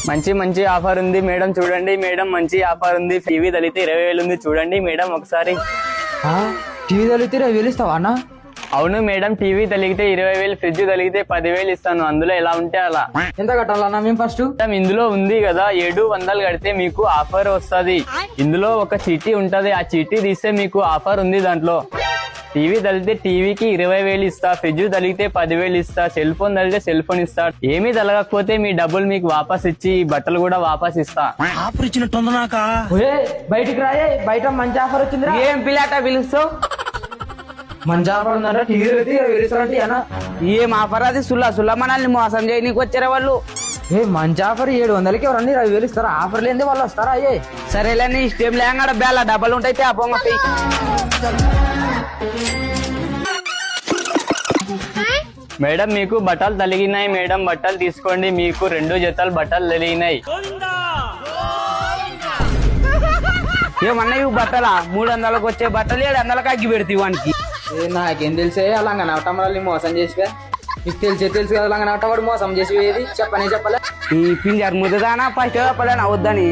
మంచి మంచి ఆఫర్ ఉంది మేడం, చూడండి మేడం, మంచి ఆఫర్ ఉంది. టీవీ తలిగితే 20,000 ఉంది, చూడండి మేడం ఒకసారి. టీవీ తలిగితే 20,000 ఇస్తావా అన్న? అవును మేడం, టీవీ తలిగితే 20,000, ఫ్రిడ్జ్ తలిగితే 10,000 ఇస్తాను. అందులో ఎలా ఉంటే అలా. ఎంత కట్టాలన్నా మేము ఫస్ట్? ఇందులో ఉంది కదా 700 కడితే మీకు ఆఫర్ వస్తుంది. ఇందులో ఒక చీటీ ఉంటది, ఆ చీటీ తీస్తే మీకు ఆఫర్ ఉంది. దాంట్లో టీవీ తలిగితే టీవీకి 20,000 ఇస్తా, ఫ్రిడ్జ్ తలిగితే 10,000 ఇస్తా, సెల్ ఫోన్ తలిగితే సెల్ ఫోన్ ఇస్తా. ఏమీ తలగకపోతే మీ డబ్బులు మీకు వాపస్ ఇచ్చి బట్టలు కూడా వాపస్ ఇస్తా. ఆఫర్ ఇచ్చినట్టుంది నాక. బయటికి రాయే, బయట మంచి ఆఫర్ వచ్చింది. ఏం పిల్లాట పిలుస్తావు? మంచి ఆఫర్ ఉందంటే టీవీ తలిగితే 20,000 ఇస్తారంటే అన్న. ఏం ఆఫర్ అది? సుల్లా మనల్ని మోసం చేయనీకి వచ్చారా వాళ్ళు? మంచి ఆఫర్ 700కి ఎవరన్నా 20,000 ఇస్తారా? ఆఫర్ లేని వాళ్ళు వస్తారా? అయ్యే సరేలే, నీ ఇష్టం లేక బేల డబ్బులు ఉంటాయి. ఆ పొంగ మేడం, మీకు బట్టలు తలిగినాయి మేడం, బట్టలు తీసుకోండి. మీకు 2 జతలు బట్టలు తలిగినాయి. ఏమన్నా ఇవి బట్టలా? 300లకు వచ్చే బట్టలు 700కి అగ్గి పెడతాయి వానికి. నాకేం తెలిసే అలా నవటమ్మల్ని మోసం చేసివే. నీకు తెలుసు కదా అలా నవటవాడు మోసం చేసి ఏది చెప్పలే. ఈ పింజారు ముద్దదానా ఫస్ట్ చెప్పలేనా వద్దని.